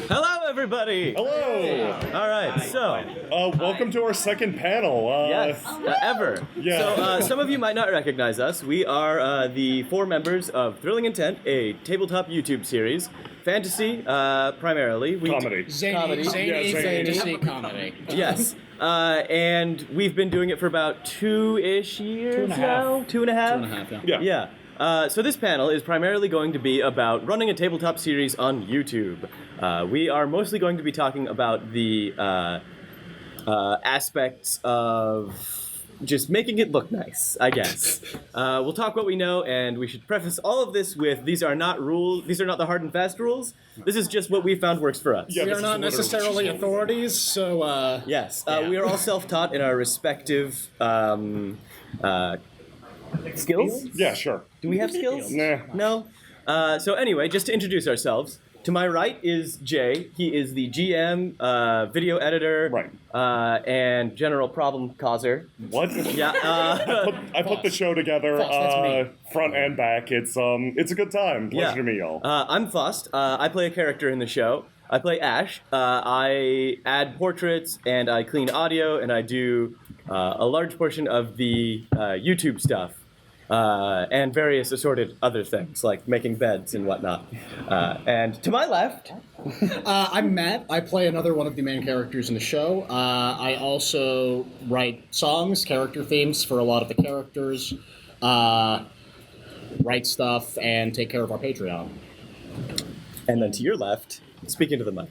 Hello, everybody. Hello. All right, so Welcome to our second panel. yes, ever. Yeah. So some of you might not recognize us. We are the four members of Thrilling Intent, a tabletop YouTube series, fantasy primarily. Comedy. Comedy. Zany Yeah, zany. fantasy comedy. Yes. And we've been doing it for about 2-ish years now. 2.5. Yeah. Yeah. So this panel is primarily going to be about running a tabletop series on YouTube. We are mostly going to be talking about the aspects of just making it look nice, I guess. We'll talk what we know, and we should preface all of this with these are not rules. These are not the hard and fast rules. This is just what we found works for us. Yeah, We this are is not literally necessarily just- authorities, so Yes, Yeah. we are all self-taught in our respective skills. Yeah, sure. Do we have skills? Nah. No? So anyway, just to introduce ourselves, to my right is Jay. He is the GM, video editor, Right. and general problem causer. What? Yeah, I put the show together, False, that's me. front and back. It's a good time. Pleasure to meet y'all. I'm Fust. I play a character in the show. I play Ash. I add portraits, and I clean audio, and I do a large portion of the YouTube stuff. And various assorted other things, like making beds and whatnot. And to my left, I'm Matt. I play another one of the main characters in the show. I also write songs, character themes for a lot of the characters, write stuff, and take care of our Patreon. and then to your left, speaking to the mic.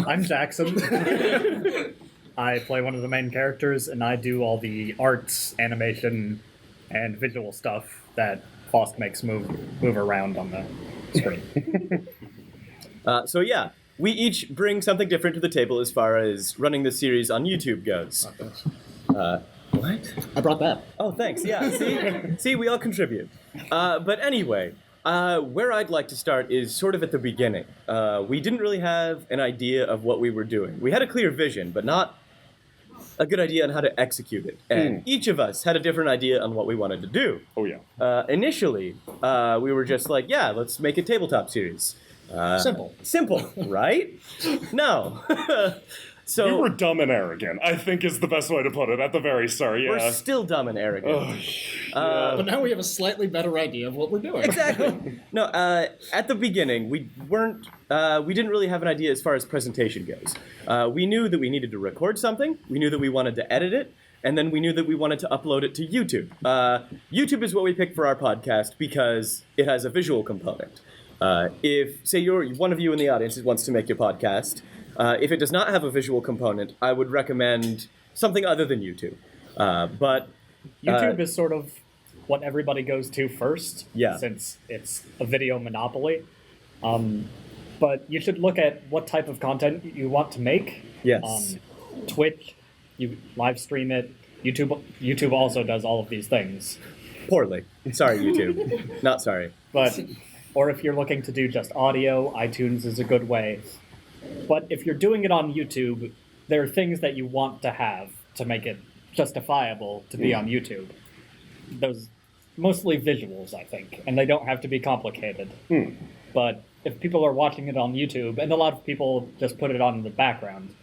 I'm Jackson. I play one of the main characters, and I do all the arts, animation, and visual stuff that Faust makes move around on the screen. So yeah, we each bring something different to the table as far as running this series on YouTube goes. What? I brought that. Oh, thanks. Yeah, see, we all contribute. But anyway, where I'd like to start is sort of at the beginning. We didn't really have an idea of what we were doing. We had a clear vision, but not a good idea on how to execute it. And each of us had a different idea on what we wanted to do. Oh yeah. Initially, we were just like, yeah, let's make a tabletop series. Simple. Simple, right? No. So We were dumb and arrogant, I think is the best way to put it at the very start. Yeah. we're still dumb and arrogant. But now we have a slightly better idea of what we're doing. Exactly. No, at the beginning, we didn't really have an idea as far as presentation goes. We knew that we needed to record something, we knew that we wanted to edit it, and then we knew that we wanted to upload it to YouTube. YouTube is what we picked for our podcast because it has a visual component. If, say, one of you in the audience wants to make your podcast, if it does not have a visual component, I would recommend something other than YouTube. But YouTube is sort of what everybody goes to first, Yeah. since it's a video monopoly. But you should look at what type of content you want to make. Yes. Twitch, you live stream it. YouTube also does all of these things. Poorly. Sorry, YouTube. Not sorry. But or if you're looking to do just audio, iTunes is a good way. But if you're doing it on YouTube, there are things that you want to have to make it justifiable to be on YouTube. Those mostly visuals, I think, and they don't have to be complicated. But if people are watching it on YouTube, and a lot of people just put it on in the background,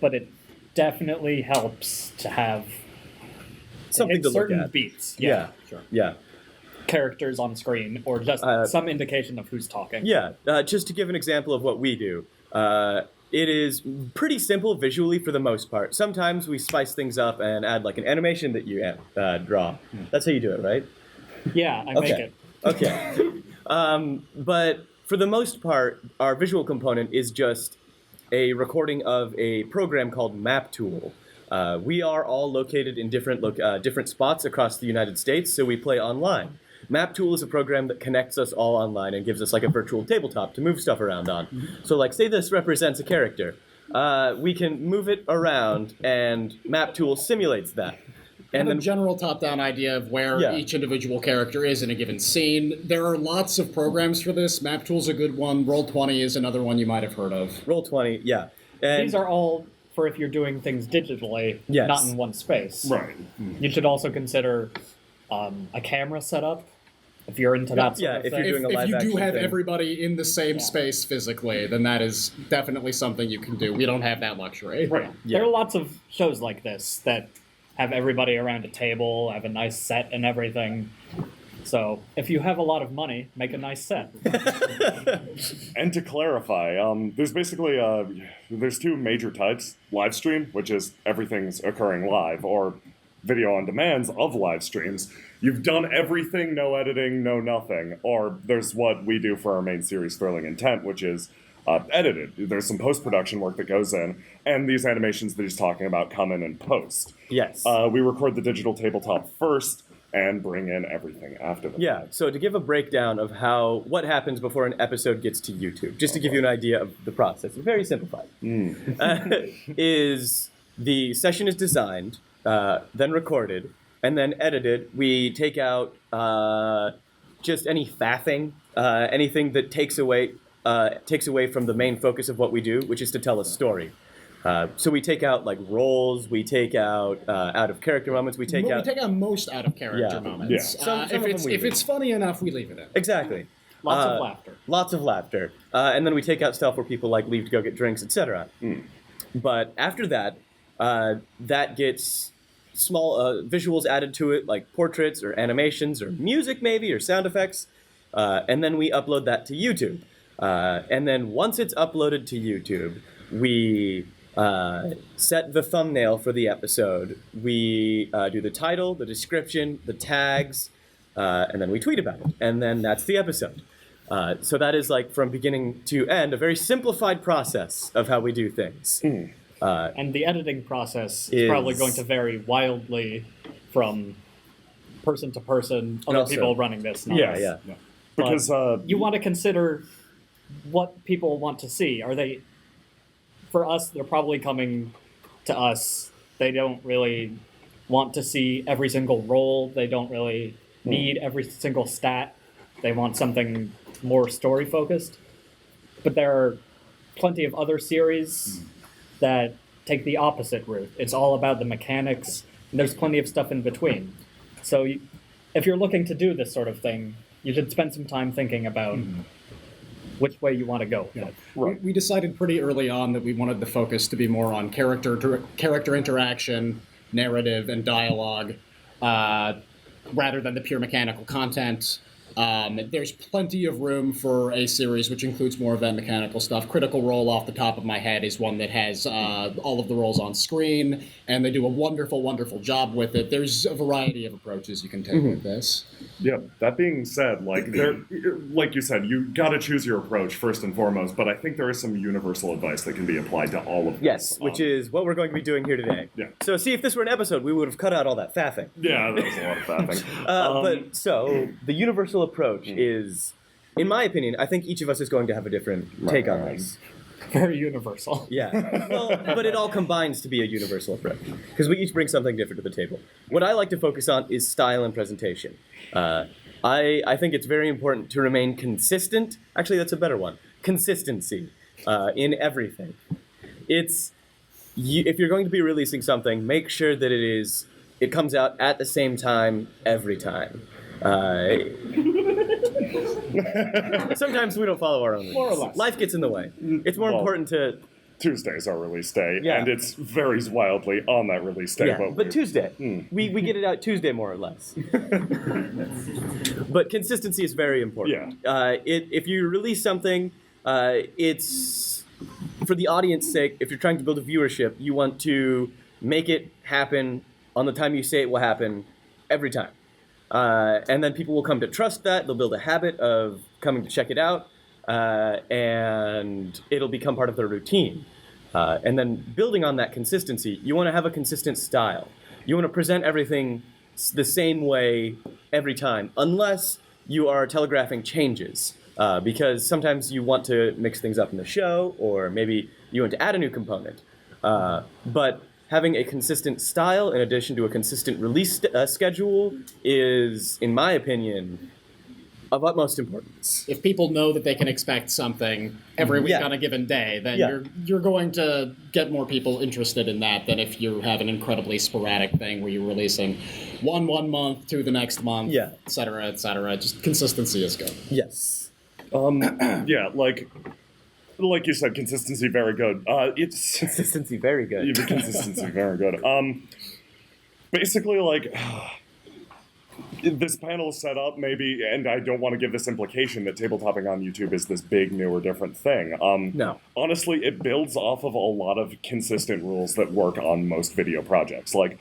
but it definitely helps to have Something hit to look certain at. beats. Yeah. Sure. Yeah. Characters on screen, or just some indication of who's talking. Yeah, just to give an example of what we do, it is pretty simple visually for the most part. Sometimes we spice things up and add like an animation that you draw. That's how you do it, right? Yeah, I make it. Okay. But for the most part, our visual component is just a recording of a program called Map Tool. We are all located in different spots across the United States, so we play online. Map Tool is a program that connects us all online and gives us like a virtual tabletop to move stuff around on. So like, say this represents a character. We can move it around, and Map Tool simulates that. And And a then general top-down idea of where Yeah. each individual character is in a given scene. There are lots of programs for this. MapTool's a good one. Roll20 is another one you might have heard of. Roll20, yeah. And These are all for if you're doing things digitally, Yes. not in one space. Right. You should also consider a camera setup If you're into that sort Yeah, of if thing. you're doing a If live you do action have thing. everybody in the same space physically, then that is definitely something you can do. We don't have that luxury. Right. There are lots of shows like this that have everybody around a table, have a nice set and everything. So if you have a lot of money, make a nice set. And to clarify, there's basically there's two major types: live stream, which is everything's occurring live, or video on demands of live streams. You've done everything, no editing, no nothing. Or there's what we do for our main series, Thrilling Intent, which is edited. There's some post-production work that goes in, and these animations that he's talking about come in post. Yes. We record the digital tabletop first and bring in everything after that. Yeah, so to give a breakdown of what happens before an episode gets to YouTube, just to give you an idea of the process, very simplified, is the session is designed, then recorded, and then edited. We take out just any faffing, anything that takes away from the main focus of what we do, which is to tell a story. So we take out like roles, we take out out of character moments, we take out most out of character moments. Yeah. Some of them we If leave. it's funny enough, we leave it in. Exactly. Lots of laughter. Lots of laughter. And then we take out stuff where people like leave to go get drinks, etc. But after that, that gets small visuals added to it, like portraits or animations or music maybe or sound effects. And then we upload that to YouTube. And then once it's uploaded to YouTube, we set the thumbnail for the episode. We do the title, the description, the tags, and then we tweet about it. And then that's the episode. So that is like from beginning to end, a very simplified process of how we do things. And the editing process is probably going to vary wildly from person to person, other also- people running this. Not Yeah, us. yeah. But Because you want to consider what people want to see. Are they, for us, they're probably coming to us. They don't really want to see every single role. They don't really need every single stat. They want something more story focused. But there are plenty of other series that take the opposite route. It's all about the mechanics, and there's plenty of stuff in between. So if you're looking to do this sort of thing, you should spend some time thinking about which way you want to go. We decided pretty early on that we wanted the focus to be more on character interaction, narrative, and dialogue, rather than the pure mechanical content. There's plenty of room for a series which includes more of that mechanical stuff. Critical Role, off the top of my head, is one that has all of the roles on screen, and they do a wonderful, wonderful job with it. There's a variety of approaches you can take with this. yeah, that being said, like like you said, you got to choose your approach first and foremost. But I think there is some universal advice that can be applied to all of this. Yes, which is what we're going to be doing here today. Yeah. So see, if this were an episode, we would have cut out all that faffing. Yeah, that was a lot of faffing. But so the universal approach is, in my opinion, I think each of us is going to have a different take on this. Very universal. Yeah. Well, but it all combines to be a universal approach because we each bring something different to the table. What I like to focus on is style and presentation. I think it's very important to remain consistent. Actually, that's a better one. Consistency in everything. If you're going to be releasing something, make sure that it comes out at the same time every time. Sometimes we don't follow our own rules. More or less. Life gets in the way. It's more Well, important to Tuesday's our release day, Yeah. and it varies wildly on that release day. but Tuesday. We get it out Tuesday more or less. But consistency is very important. If you release something, it's for the audience's sake. If you're trying to build a viewership, you want to make it happen on the time you say it will happen every time. And then people will come to trust that. They'll build a habit of coming to check it out, and it'll become part of their routine. And then building on that consistency, you want to have a consistent style. You want to present everything the same way every time, unless you are telegraphing changes. Because sometimes you want to mix things up in the show, or maybe you want to add a new component. But having a consistent style in addition to a consistent release schedule is, in my opinion, of utmost importance. If people know that they can expect something every week Yeah. on a given day, then Yeah. you're going to get more people interested in that than if you have an incredibly sporadic thing where you're releasing one month to the next month, Yeah. et cetera, et cetera. Just consistency is good. Yes. Yeah, like you said, consistency very good. It's Consistency, very good. even consistency very good. Basically, like this panel is set up maybe, and I don't want to give this implication that tabletopping on YouTube is this big, new, or different thing. No. Honestly, it builds off of a lot of consistent rules that work on most video projects. Like,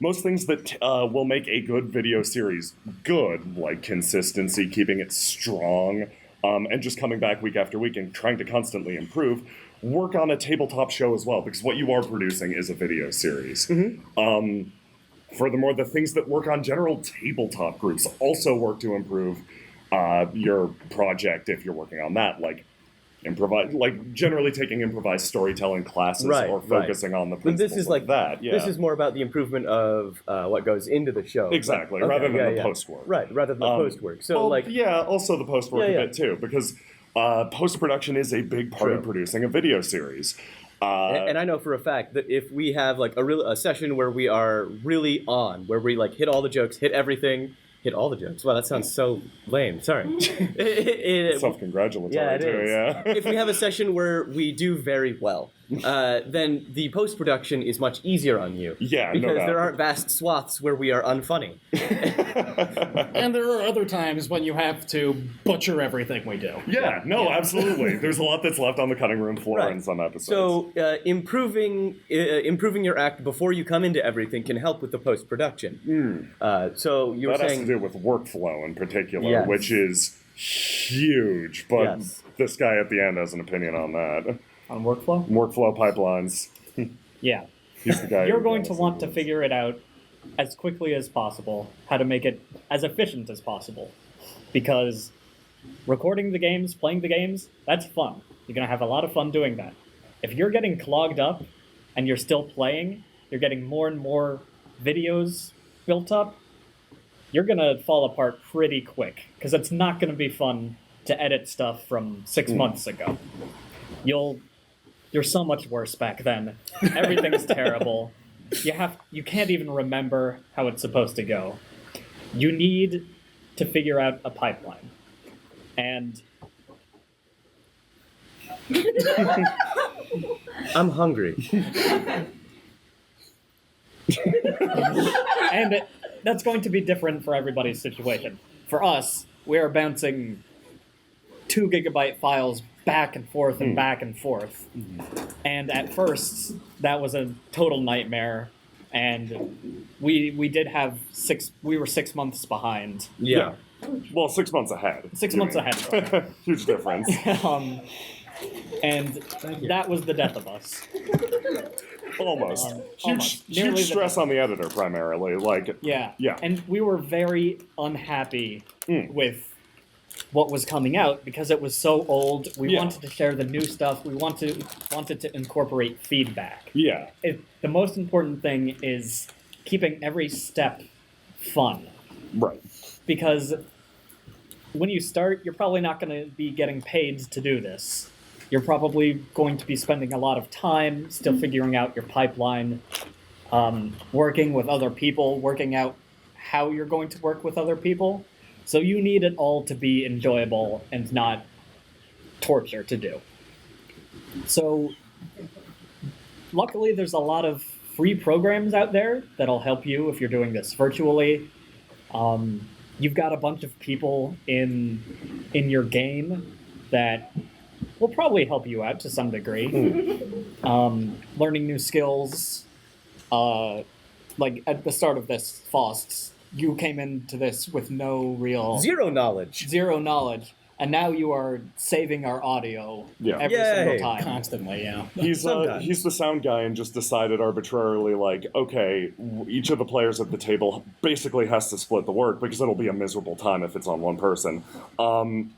most things that will make a good video series good, like consistency, keeping it strong, and just coming back week after week and trying to constantly improve, work on a tabletop show as well, because what you are producing is a video series. Furthermore, the things that work on general tabletop groups also work to improve your project if you're working on that, like generally taking improvised storytelling classes Right, or right. focusing on the But principles this is like that. Yeah. This is more about the improvement of what goes into the show. Exactly, Okay, rather than yeah, the yeah. post work. Right, rather than the post work. So Well, like, yeah, also the post work Yeah, yeah. a bit too, because post production is a big part of True. producing a video series. and I know for a fact that if we have like a session where we are really on, where we like hit all the jokes, hit everything, hit all the jokes. Wow, that sounds so lame. Sorry. Self-congratulatory Yeah, it too, is. yeah. If we have a session where we do very well, then the post-production is much easier on you. Yeah, no because doubt. there aren't vast swaths where we are unfunny. And there are other times when you have to butcher everything we do. Yeah, no, absolutely. There's a lot that's left on the cutting room floor Right. in some episodes. So improving your act before you come into everything can help with the post-production. So you were that has saying to do with workflow in particular, Yes. which is huge. But Yes. this guy at the end has an opinion on that. On workflow? Workflow pipelines. Yeah. He's the guy. You're who going to does want to it. figure it out as quickly as possible, how to make it as efficient as possible. Because recording the games, playing the games, that's fun. You're going to have a lot of fun doing that. If you're getting clogged up and you're still playing, you're getting more and more videos built up, you're going to fall apart pretty quick. Because it's not going to be fun to edit stuff from 6 months ago. You're so much worse back then. Everything's terrible. You can't even remember how it's supposed to go. You need to figure out a pipeline. And I'm hungry. and that's going to be different for everybody's situation. For us, we are bouncing 2 gigabyte files back and forth and back and forth. And at first, that was a total nightmare. And we were 6 months behind. Yeah. Well, 6 months ahead. 6 you months mean. ahead. Huge difference. And that was the death of us. Almost. Almost. Huge Nearly the stress on the editor, primarily. Like, Yeah. Yeah. And we were very unhappy with what was coming out because it was so old. We Yeah. wanted to share the new stuff. We wanted to incorporate feedback. yeah. The most important thing is keeping every step fun. Right. Because when you start, you're probably not going to be getting paid to do this. You're probably going to be spending a lot of time still figuring out your pipeline, working with other people, working out how you're going to work with other people. So you need it all to be enjoyable and not torture to do. So luckily there's a lot of free programs out there that'll help you if you're doing this virtually. You've got a bunch of people in your game that will probably help you out to some degree. Learning new skills. Like at the start of this, Faust, you came into this with Zero knowledge. zero knowledge, and now you are saving our audio Yeah. every Yay. single time. Constantly, yeah. He's Sometimes. the sound guy and just decided arbitrarily, like, okay, each of the players at the table basically has to split the work because it'll be a miserable time if it's on one person.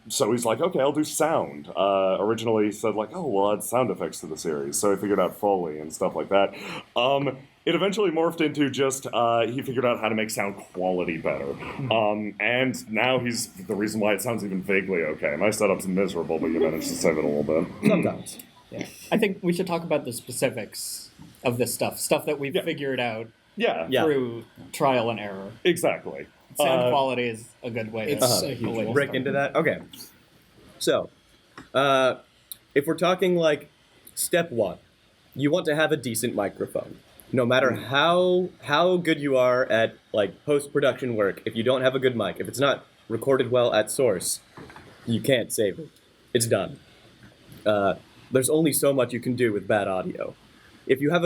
So he's like, okay, I'll do sound. Originally he said like, oh, well, I'll add sound effects to the series. So he figured out Foley and stuff like that. it eventually morphed into just he figured out how to make sound quality better. And now he's the reason why it sounds even vaguely okay. My setup's miserable, but you managed to save it a little bit. Sometimes. Yeah. I think we should talk about the specifics of this stuff that we've figured out Yeah, through trial and error. exactly. Sound quality is a good way It's to a huge one. Break into that? Okay. So, if we're talking like step one, you want to have a decent microphone. No matter how good you are at like post-production work, if you don't have a good mic, if it's not recorded well at source, you can't save it. It's done. There's only so much you can do with bad audio. If you have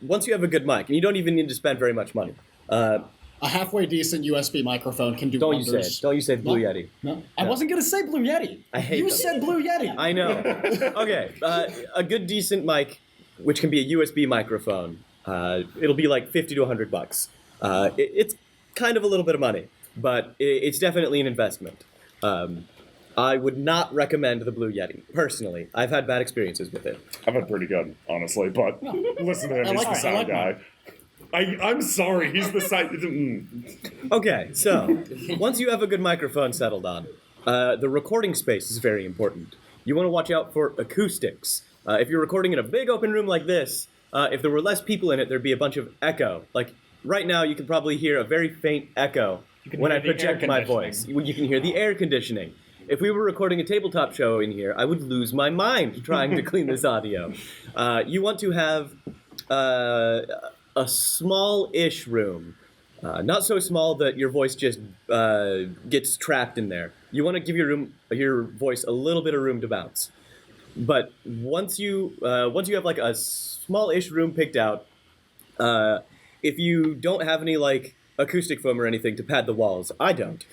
once you have a good mic, and you don't even need to spend very much money. A halfway decent USB microphone can do Don't wonders. you say it. Don't you say Blue No. Yeti. No, I wasn't gonna say Blue Yeti. I hate You them. said Blue Yeti. I know. Okay, a good decent mic, which can be a USB microphone. It'll be like $50 to $100. It's kind of a little bit of money, but it's definitely an investment. I would not recommend the Blue Yeti personally. I've had bad experiences with it. I've had pretty good, honestly, but listen to him, I he's like the it, I sound like guy. I'm sorry, he's the side. Okay, so once you have a good microphone settled on, the recording space is very important. You want to watch out for acoustics. If you're recording in a big open room like this, if there were less people in it, there'd be a bunch of echo. Like right now, you can probably hear a very faint echo when hear I the air project my conditioning. voice. You can hear the air conditioning. If we were recording a tabletop show in here, I would lose my mind trying to clean this audio. You want to have a small-ish room. Not so small that your voice just gets trapped in there. You want to give your voice a little bit of room to bounce. But once you have like a small-ish room picked out, if you don't have any like acoustic foam or anything to pad the walls, I don't.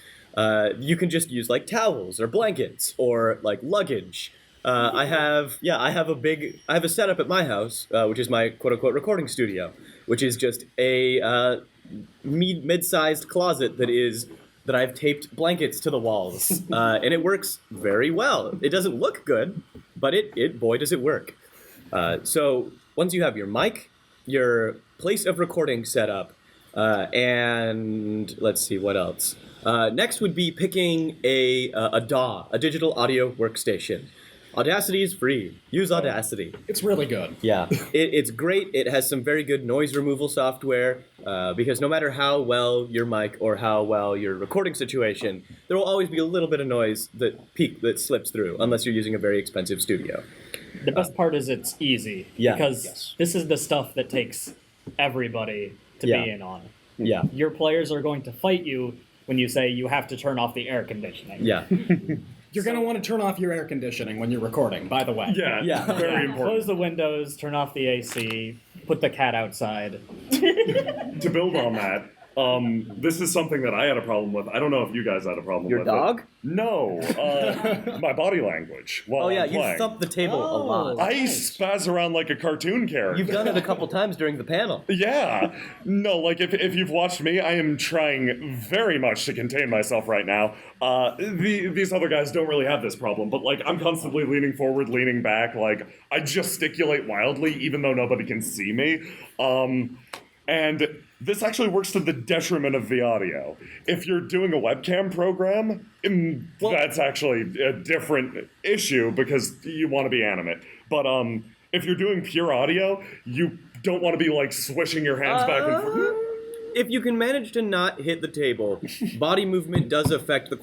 You can just use like towels or blankets or like luggage. I have a setup at my house, which is my quote-unquote recording studio, which is just a mid-sized closet that I've taped blankets to the walls, and it works very well. It doesn't look good, but it boy does it work. So once you have your mic, your place of recording set up, and let's see what else. Next would be picking a DAW, a digital audio workstation. Audacity is free. Use Audacity. It's really good. Yeah, it's great. It has some very good noise removal software because no matter how well your mic or how well your recording situation, there will always be a little bit of noise that slips through unless you're using a very expensive studio. The best part is it's easy. Yeah. Because this is the stuff that takes everybody to Yeah. be in on. Yeah, Your players are going to fight you when you say you have to turn off the air conditioning. yeah, You're going to want to turn off your air conditioning when you're recording, by the way. Yeah, Yeah. very important. Close the windows, turn off the AC, put the cat outside. To build on that, this is something that I had a problem with. I don't know if you guys had a problem Your with dog? it. No, my body language while Oh yeah, I'm you playing. thump the table a lot. I spaz around like a cartoon character. You've done it a couple times during the panel. Yeah. No, like if you've watched me, I am trying very much to contain myself right now. These other guys don't really have this problem, but like I'm constantly leaning forward, leaning back, like I gesticulate wildly even though nobody can see me. And this actually works to the detriment of the audio. If you're doing a webcam program, that's actually a different issue because you want to be animate. But if you're doing pure audio, you don't want to be like swishing your hands back and forth. If you can manage to not hit the table, body movement does affect the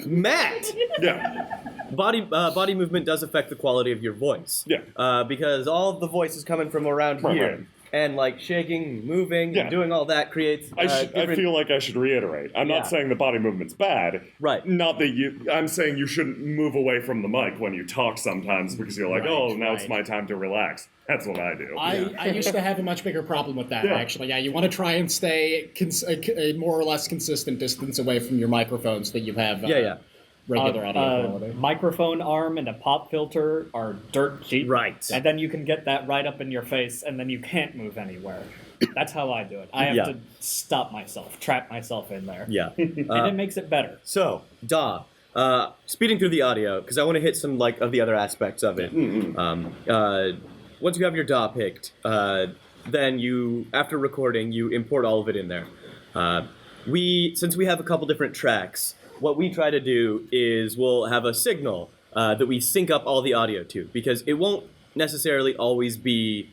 Matt! Yeah. Body movement does affect the quality of your voice. Yeah. Because all of the voice is coming from around Right, here. right. And like shaking, moving, Yeah. and doing all that creates I different... feel like I should reiterate. I'm Yeah. not saying the body movement's bad. Right. Not that I'm saying you shouldn't move away from the mic when you talk sometimes because you're like, Right, oh, now it's right. my time to relax. That's what I do. I used to have a much bigger problem with that, Yeah. actually. Yeah, you want to try and stay a more or less consistent distance away from your microphone so that you have Yeah. regular audio quality. Microphone arm and a pop filter are dirt cheap. Right. And then you can get that right up in your face, and then you can't move anywhere. That's how I do it. I have Yeah. to stop myself, trap myself in there. Yeah. And it makes it better. So, DAW. Speeding through the audio, because I want to hit some like of the other aspects of it. Once you have your DAW picked, then after recording, you import all of it in there. Since we have a couple different tracks, what we try to do is we'll have a signal that we sync up all the audio to, because it won't necessarily always be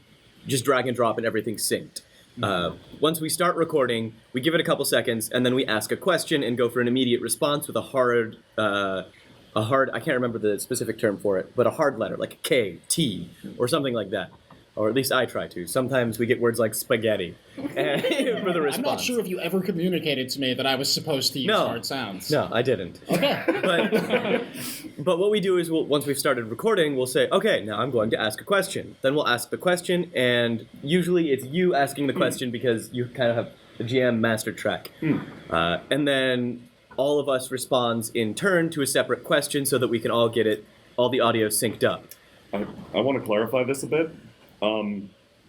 just drag and drop and everything synced. Once we start recording, we give it a couple seconds, and then we ask a question and go for an immediate response with a hard, I can't remember the specific term for it, but a hard letter, like a K, T, or something like that. Or at least I try to. Sometimes we get words like spaghetti for the response. I'm not sure if you ever communicated to me that I was supposed to use hard sounds. No, I didn't. Okay. But what we do is once we've started recording, we'll say, okay, now I'm going to ask a question. Then we'll ask the question, and usually it's you asking the question because you kind of have the GM master track. And then all of us responds in turn to a separate question so that we can all get all the audio synced up. I want to clarify this a bit.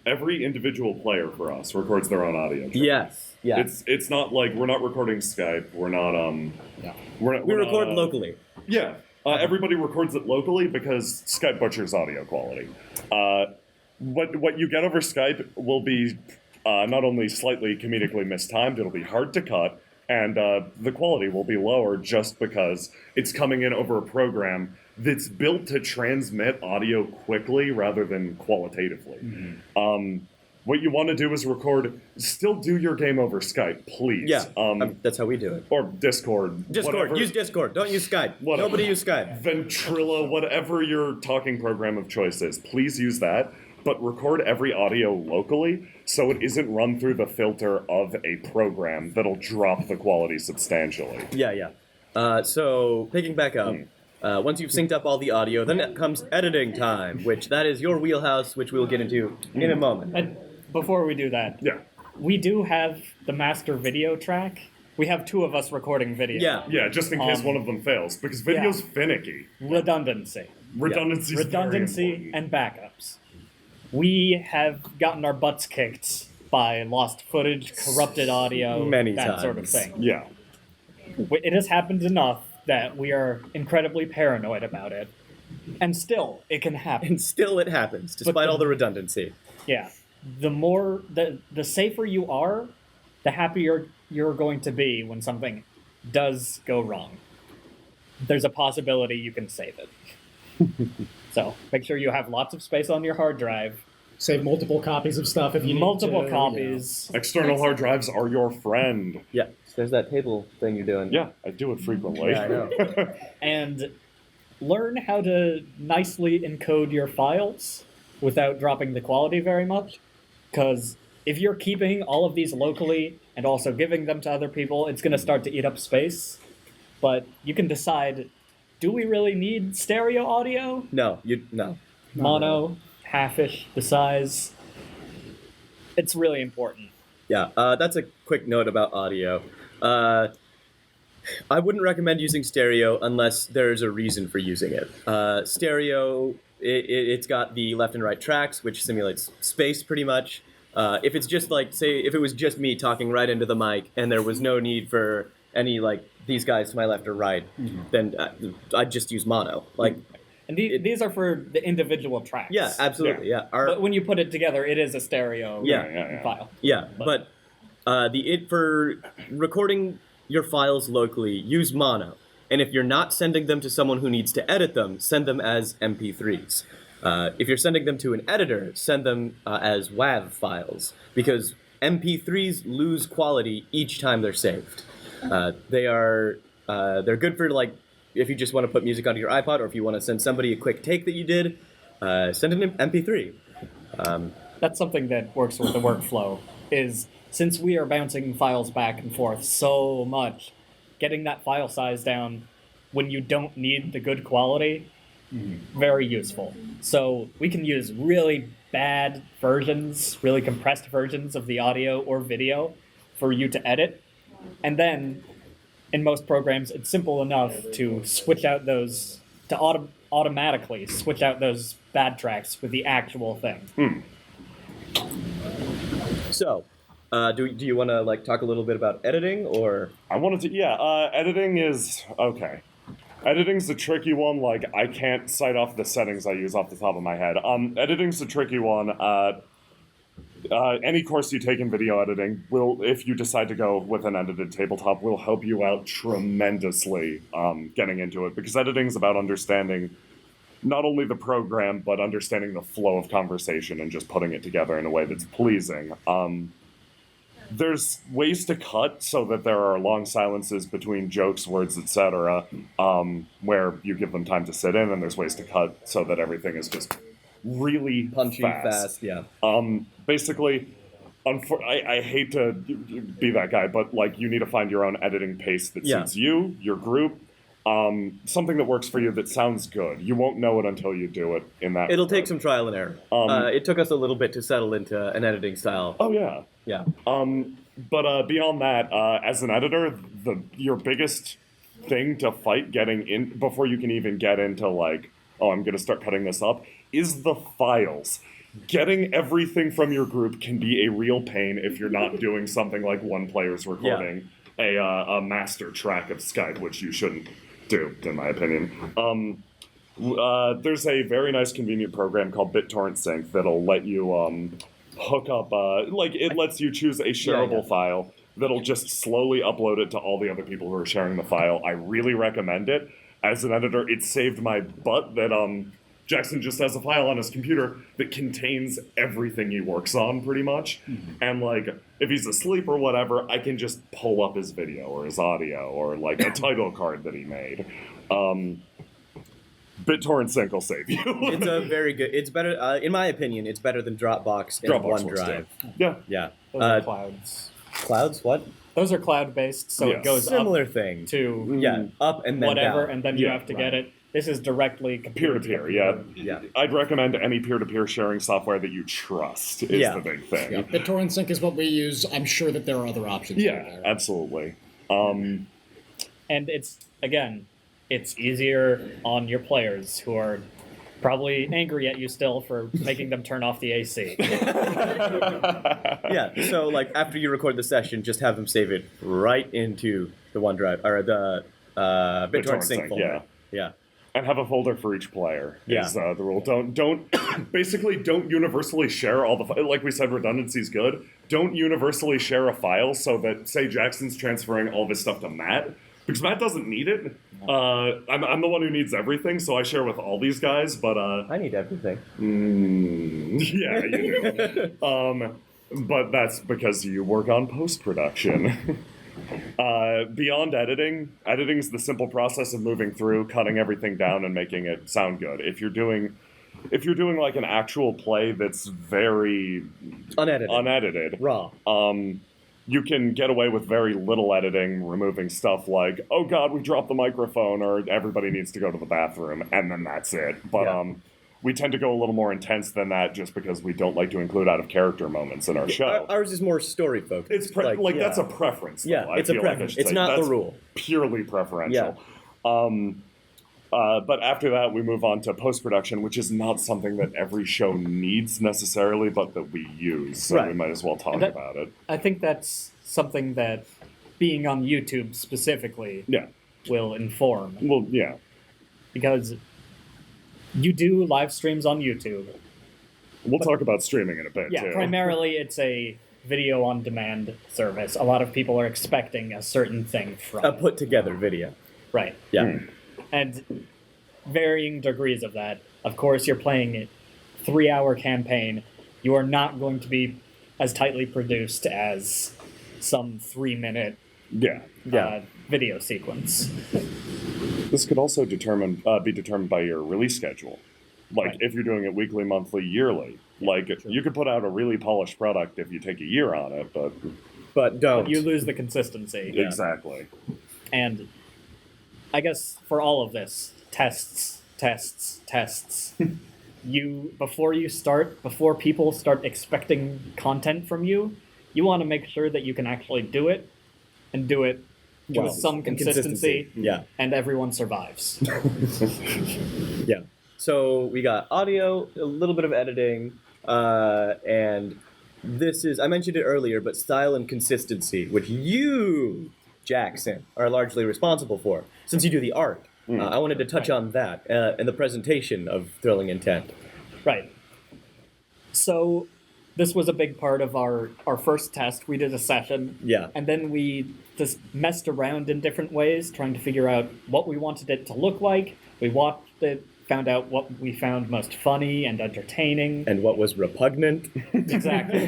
Every individual player for us records their own audio track. Yes. Yeah. It's not like we're not recording Skype. We're not We record locally. Yeah. Everybody records it locally because Skype butchers audio quality. What you get over Skype will be not only slightly comedically mistimed, it'll be hard to cut, and the quality will be lower just because it's coming in over a program that's built to transmit audio quickly rather than qualitatively. What you want to do is still do your game over Skype, please. Yeah, that's how we do it. Or Discord. Whatever. Use Discord. Don't use Skype. Whatever. Nobody use Skype. Ventrilo, whatever your talking program of choice is, please use that. But record every audio locally so it isn't run through the filter of a program that'll drop the quality substantially. Yeah. So, picking back up, once you've synced up all the audio, then it comes editing time, that is your wheelhouse, which we'll get into in a moment. And before we do that, we do have the master video track. We have two of us recording video. Yeah, just in case one of them fails, because video's finicky. Redundancy Redundancy and backups. We have gotten our butts kicked by lost footage, corrupted audio, Many that times. sort of thing. Yeah. It has happened enough that we are incredibly paranoid about it. And still, it can happen. And still it happens, despite all the redundancy. Yeah. The safer you are, the happier you're going to be when something does go wrong. There's a possibility you can save it. So, make sure you have lots of space on your hard drive. Save multiple copies of stuff if you need Multiple to, copies. External hard drives are your friend. Yeah, there's that table thing you're doing. Yeah, I do it frequently. Yeah, I know. And learn how to nicely encode your files without dropping the quality very much. Because if you're keeping all of these locally and also giving them to other people, it's going to start to eat up space. But you can decide, do we really need stereo audio? No. Mono, half-ish the size. It's really important. Yeah, that's a quick note about audio. I wouldn't recommend using stereo unless there's a reason for using it. Stereo, it's got the left and right tracks, which simulates space pretty much. If it's just like, say, if it was just me talking right into the mic and there was no need for any, like, these guys to my left or right, then I'd just use mono. Like, And these are for the individual tracks. yeah, absolutely, yeah. But when you put it together, it is a stereo file. Yeah, but for recording your files locally, use mono. And if you're not sending them to someone who needs to edit them, send them as MP3s. If you're sending them to an editor, send them as WAV files, because MP3s lose quality each time they're saved. They're good for, like, if you just want to put music onto your iPod, or if you want to send somebody a quick take that you did, send an MP3. That's something that works with the workflow, is since we are bouncing files back and forth so much, getting that file size down when you don't need the good quality, very useful. So we can use really bad versions, really compressed versions of the audio or video for you to edit. And then, in most programs, it's simple enough to switch out those, to automatically switch out those bad tracks with the actual thing. So, do you want to, like, talk a little bit about editing, or? I wanted to, editing is, okay. Editing's a tricky one, like, I can't cite off the settings I use off the top of my head. Editing's a tricky one. any course you take in video editing will, if you decide to go with an edited tabletop, will help you out tremendously getting into it, because editing is about understanding not only the program, but understanding the flow of conversation and just putting it together in a way that's pleasing. There's ways to cut so that there are long silences between jokes, words, etc., where you give them time to sit in, and there's ways to cut so that everything is just really Punchy, fast, yeah. Basically, I hate to be that guy, but like, you need to find your own editing pace that suits you, your group, something that works for you that sounds good. You won't know it until you do it. It'll take some trial and error. It took us a little bit to settle into an editing style. Oh yeah, yeah. But beyond that, as an editor, your biggest thing to fight getting in before you can even get into like, oh, I'm going to start cutting this up, is the files. Getting everything from your group can be a real pain if you're not doing something like one player's recording a master track of Skype, which you shouldn't do, in my opinion. There's a very nice convenient program called BitTorrent Sync that'll let you hook up, it lets you choose a shareable file that'll just slowly upload it to all the other people who are sharing the file. I really recommend it. As an editor, it saved my butt that Jackson just has a file on his computer that contains everything he works on, pretty much. Mm-hmm. And, like, if he's asleep or whatever, I can just pull up his video or his audio or, like, a title card that he made. BitTorrent Sync will save you. It's a very good... It's better... in my opinion, it's better than Dropbox and OneDrive. Yeah. Yeah. Those are clouds. Clouds? What? Those are cloud-based, so it goes similar up thing to up and then whatever, down. and then you have to get it. This is directly peer-to-peer, yeah. I'd recommend any peer-to-peer sharing software that you trust is the big thing. Yeah. BitTorrent Sync is what we use. I'm sure that there are other options. Yeah, absolutely. And it's, again, it's easier on your players who are probably angry at you still for making them turn off the AC. Yeah, so like after you record the session, just have them save it right into the OneDrive or the BitTorrent Sync folder. Yeah. And have a folder for each player is the rule. Don't basically don't universally share all the like we said, redundancy is good. Don't universally share a file so that, say, Jackson's transferring all this stuff to Matt, because Matt doesn't need it. I'm the one who needs everything, so I share with all these guys, but I need everything. Yeah, you do. But that's because you work on post-production. Beyond editing is the simple process of moving through, cutting everything down, and making it sound good. If you're doing like an actual play that's very unedited, raw, you can get away with very little editing, removing stuff like, oh god, we dropped the microphone, or everybody needs to go to the bathroom, and then that's it. But we tend to go a little more intense than that, just because we don't like to include out-of-character moments in our show. Ours is more story-focused. It's that's a preference, though. Yeah, it's a preference. It's not the rule. Purely preferential. Yeah. But after that, we move on to post-production, which is not something that every show needs necessarily, but that we use. So we might as well talk about it. I think that's something that being on YouTube specifically will inform. Well, yeah. Because you do live streams on YouTube. We'll talk about streaming in a bit, too. Yeah, primarily it's a video-on-demand service. A lot of people are expecting a certain thing from a put-together video. Right. Yeah. And varying degrees of that. Of course, you're playing a 3-hour campaign. You are not going to be as tightly produced as some 3-minute video sequence. This could also be determined by your release schedule. Like, if you're doing it weekly, monthly, yearly. Like, you could put out a really polished product if you take a year on it, but don't. You lose the consistency. Yeah. Exactly. And I guess for all of this, tests. Before people start expecting content from you, you want to make sure that you can actually do it, and do it with some consistency. Yeah. And everyone survives. Yeah. So we got audio, a little bit of editing, and this is, I mentioned it earlier, but style and consistency, which you, Jackson, are largely responsible for, since you do the art. I wanted to touch on that in the presentation of Thrilling Intent. Right. So this was a big part of our first test. We did a session. Yeah. And then we just messed around in different ways, trying to figure out what we wanted it to look like. We watched it, found out what we found most funny and entertaining. And what was repugnant. Exactly.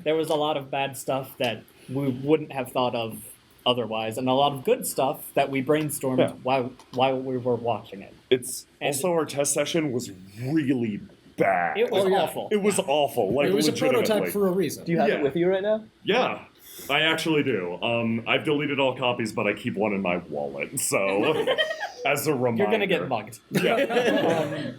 There was a lot of bad stuff that we wouldn't have thought of otherwise, and a lot of good stuff that we brainstormed while we were watching it. Also, our test session was really bad. It was awful. It was awful. Like, It was a legitimately. prototype for a reason. Do you have Yeah. it with you right now? Yeah, I actually do. I've deleted all copies, but I keep one in my wallet. So, as a reminder, You're gonna get mugged. Yeah.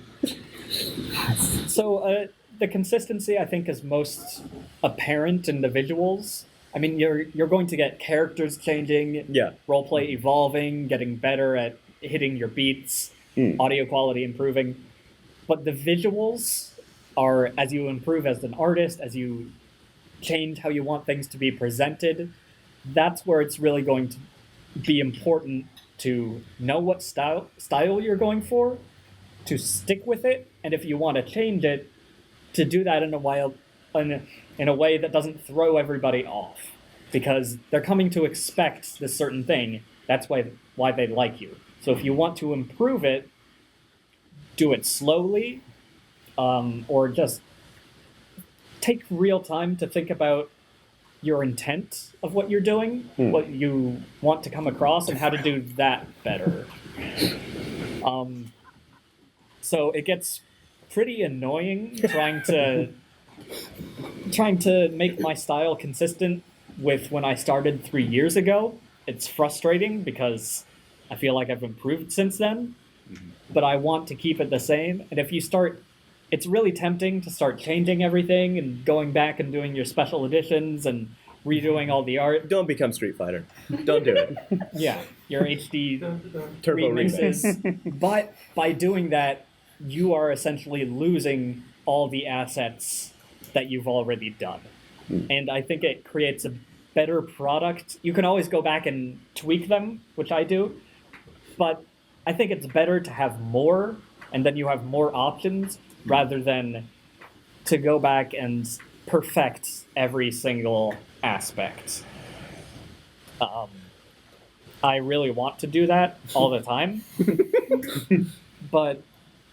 So the consistency, I think, is most apparent in the visuals. I mean, you're going to get characters changing, Yeah. roleplay evolving, getting better at hitting your beats, audio quality improving. But the visuals are, as you improve as an artist, as you change how you want things to be presented, that's where it's really going to be important to know what style you're going for, to stick with it, and if you want to change it, to do that in a way that doesn't throw everybody off, because they're coming to expect this certain thing. That's why they like you. So if you want to improve it, do it slowly, or just take real time to think about your intent of what you're doing, what you want to come across, and how to do that better. So it gets pretty annoying trying to make my style consistent with when I started 3 years ago. It's frustrating because I feel like I've improved since then, but I want to keep it the same. And if you start, it's really tempting to start changing everything and going back and doing your special editions and redoing all the art. Don't become Street Fighter. Don't do it. Yeah, your HD Turbo remixes. But by doing that, you are essentially losing all the assets that you've already done. And I think it creates a better product. You can always go back and tweak them, which I do, but I think it's better to have more, and then you have more options, rather than to go back and perfect every single aspect. I really want to do that all the time, but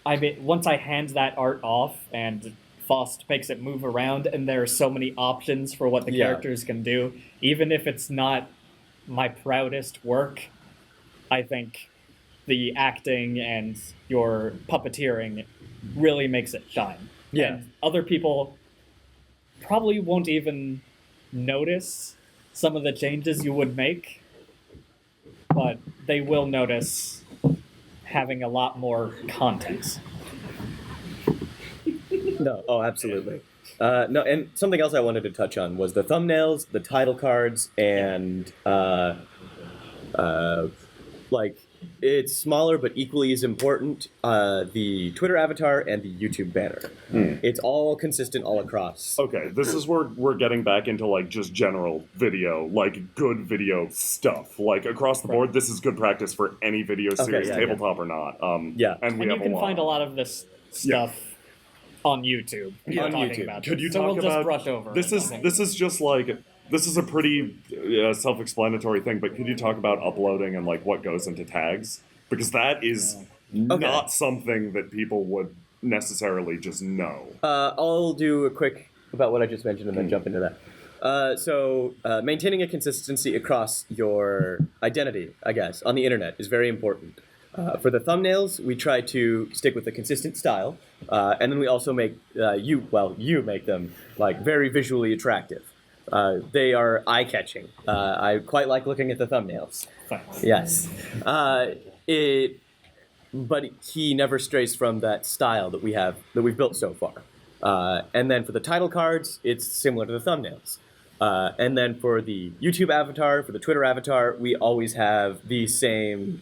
I mean, once I hand that art off and Faust makes it move around, and there are so many options for what the characters can do, even if it's not my proudest work, I think the acting and your puppeteering really makes it shine. Yeah. And other people probably won't even notice some of the changes you would make, but they will notice having a lot more content. No, oh, absolutely. No, and something else I wanted to touch on was the thumbnails, the title cards, and like, it's smaller but equally as important, the Twitter avatar and the YouTube banner. It's all consistent all across. Okay, this is where we're getting back into, like, just general video, like, good video stuff. Like, across the board, this is good practice for any video series, yeah, tabletop or not. Yeah. And we And you have can a lot. find a lot of this stuff on YouTube. On talking YouTube. About Could you so talk we'll about just brush over this? it, Is I think. this is just like this is a pretty self-explanatory thing, but could you talk about uploading and like what goes into tags? Because that is not something that people would necessarily just know. I'll do a quick about what I just mentioned and then jump into that. So maintaining a consistency across your identity, I guess, on the internet is very important. For the thumbnails, we try to stick with a consistent style, and then we also make you make them like very visually attractive. They are eye-catching. I quite like looking at the thumbnails. Thanks. Yes. But he never strays from that style that we've built so far. And then for the title cards, it's similar to the thumbnails. And then for the YouTube avatar, for the Twitter avatar, we always have the same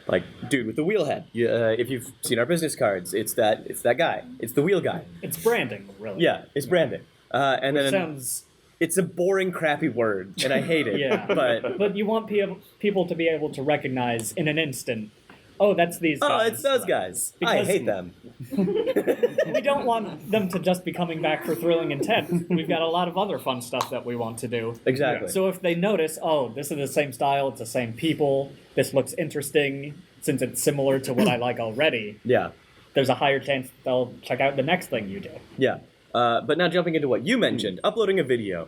like dude with the wheel head. If you've seen our business cards, it's that guy. It's the wheel guy. It's branding, really. Yeah, it's branding. And Which then sounds... it's a boring, crappy word, and I hate it. Yeah. But But you want people to be able to recognize in an instant oh, that's these Oh, guys. it's those guys. I Because- hate them. We don't want them to just be coming back for thrilling intent. We've got a lot of other fun stuff that we want to do. Exactly. So if they notice, oh, this is the same style, it's the same people, this looks interesting, since it's similar to what I like already, Yeah. there's a higher chance they'll check out the next thing you do. Yeah. But now jumping into what you mentioned, uploading a video.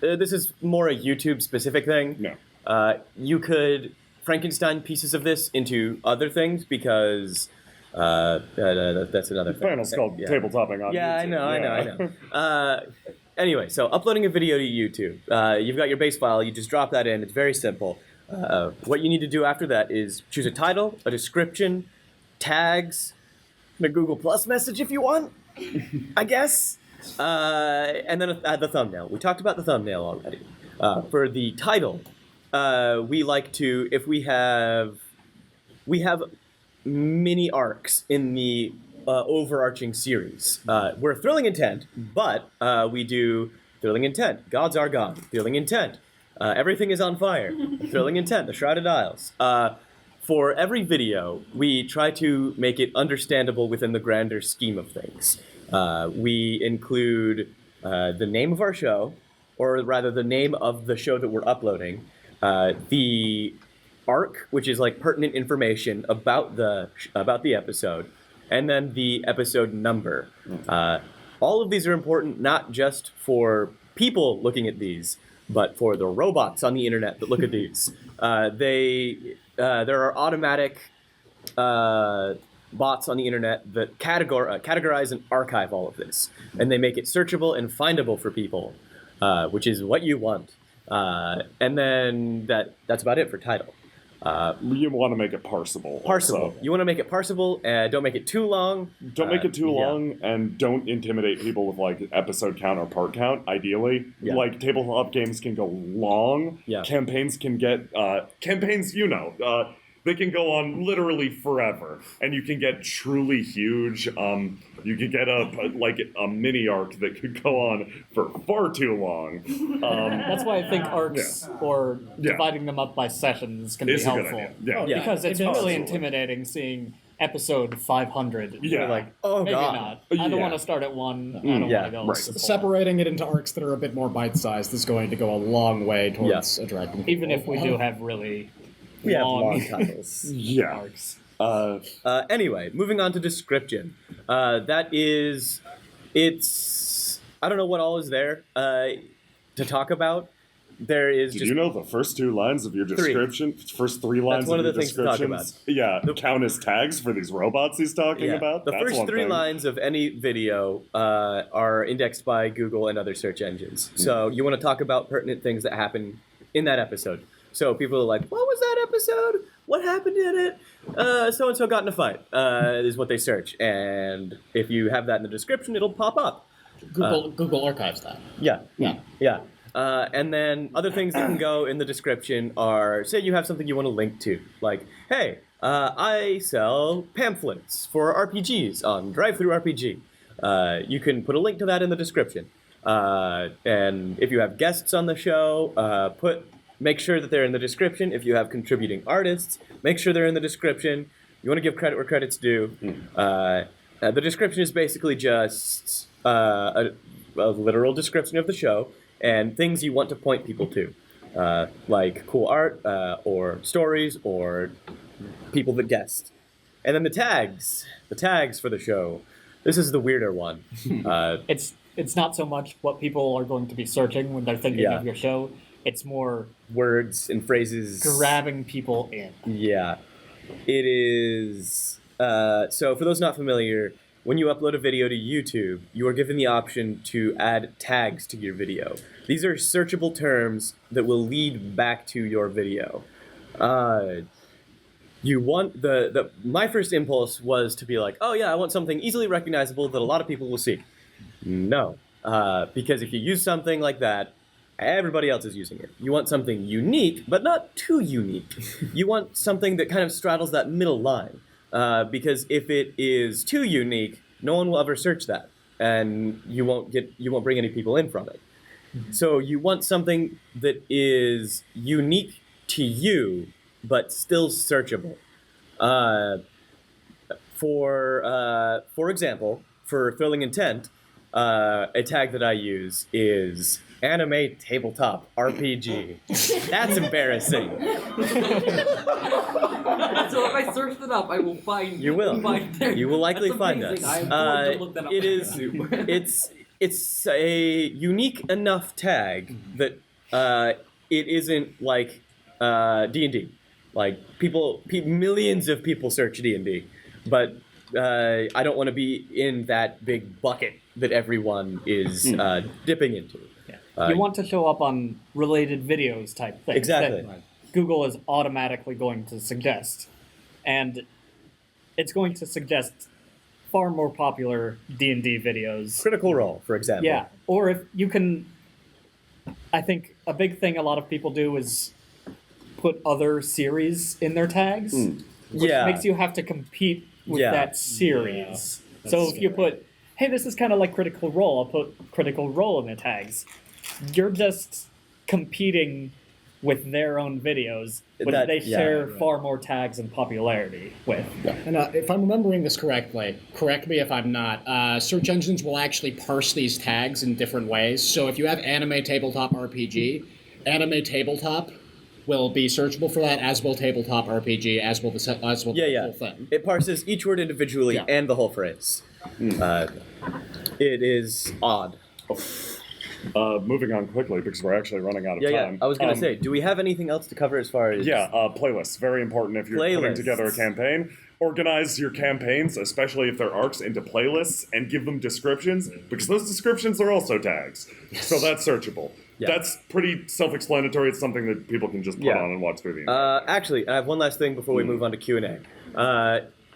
This is more a YouTube specific thing. No. You could Frankenstein pieces of this into other things because that's another The thing. panel's called Yeah. Tabletopping on Yeah, YouTube. I know. Anyway, so uploading a video to YouTube. You've got your base file. You just drop that in. It's very simple. What you need to do after that is choose a title, a description, tags, and a Google Plus message if you want, I guess. And then add the thumbnail. We talked about the thumbnail already. For the title, we like to, if we have mini arcs in the overarching series. We're Thrilling Intent, but we do Thrilling Intent, Gods Are Gone, Thrilling Intent, Everything is on Fire, Thrilling Intent, The Shrouded Isles. For every video, we try to make it understandable within the grander scheme of things. We include the name of our show, or rather the name of the show that we're uploading, the arc, which is like pertinent information about the episode, and then the episode number. All of these are important not just for people looking at these, but for the robots on the internet that look at these. There are automatic bots on the internet that categorize and archive all of this, and they make it searchable and findable for people, which is what you want. And then that's about it for title. You want to make it parsable. Parsable. So You want to make it parsable. Don't make it too long. don't make it too yeah. long, and don't intimidate people with like episode count or part count. Ideally, Yeah. like tabletop games can go long. Yeah. Campaigns can get campaigns. They can go on literally forever, and you can get truly huge. You could get a mini arc that could go on for far too long. That's why I think arcs or Yeah. dividing them up by sessions can be It's a good helpful. idea. Yeah. Yeah. Because it's It is. really Absolutely. intimidating seeing episode 500. Yeah. You're like, oh Maybe god. not. I don't Yeah. want to start at one. I don't Yeah. want to go. Right. Separating it into arcs that are a bit more bite-sized is going to go a long way towards attracting people. Even if we do have really We have long long titles. Yeah. arcs. Anyway, moving on to description. It's I don't know what all is there to talk about. There is Did just you know the first two lines of your description, first three lines one of of your the things to talk descriptions, yeah, count as tags for these robots he's talking about? the That's first one three thing. lines of any video are indexed by Google and other search engines. So you want to talk about pertinent things that happen in that episode. So people are like, what was that episode? What happened in it? So-and-so got in a fight, is what they search. And if you have that in the description, it'll pop up. Google archives that. Yeah. Yeah. Yeah. And then other things that can go in the description are, say you have something you want to link to. Like, hey, I sell pamphlets for RPGs on DriveThruRPG. You can put a link to that in the description. And if you have guests on the show, make sure that they're in the description. If you have contributing artists, make sure they're in the description. You want to give credit where credit's due. The description is basically just a literal description of the show and things you want to point people to, like cool art or stories or people that guessed. And then the tags for the show. This is the weirder one. It's not so much what people are going to be searching when they're thinking Yeah. of your show. It's more Words and phrases. grabbing people in. Yeah. It is. So, for those not familiar, when you upload a video to YouTube, you are given the option to add tags to your video. These are searchable terms that will lead back to your video. You want my first impulse was to be like, oh yeah, I want something easily recognizable that a lot of people will see. No, because if you use something like that, everybody else is using it. You want something unique, but not too unique. You want something that kind of straddles that middle line. Because if it is too unique, no one will ever search that, and you won't bring any people in from it. So you want something that is unique to you, but still searchable. For example, for Thrilling Intent, a tag that I use is anime tabletop RPG. That's embarrassing. So if I search that up, I will find. You will. You will likely That's find amazing. us. I am going to look that up. It is. It's a unique enough tag that it isn't like D&D. Like millions of people search D&D, but I don't want to be in that big bucket that everyone is dipping into. You want to show up on related videos type things. Exactly. That Google is automatically going to suggest. And it's going to suggest far more popular D&D videos. Critical Role, for example. Yeah. Or if you can... I think a big thing a lot of people do is put other series in their tags. Which makes you have to compete with that series. Yeah, so that's if you scary. put, hey, this is kind of like Critical Role, I'll put Critical Role in the tags. You're just competing with their own videos, which they share far more tags and popularity with. And if I'm remembering this correctly, correct me if I'm not, search engines will actually parse these tags in different ways. So if you have anime tabletop RPG, anime tabletop will be searchable for that, as will tabletop RPG, as will the whole thing. It parses each word individually and the whole phrase. It is odd. Moving on quickly because we're actually running out of time. I was going to say, do we have anything else to cover as far as... Playlists. Very important if you're putting together a campaign. Organize your campaigns, especially if they're arcs, into playlists and give them descriptions, because those descriptions are also tags. So that's searchable. Yeah. That's pretty self-explanatory. It's something that people can just put on and watch through the Actually, I have one last thing before we move on to Q&A.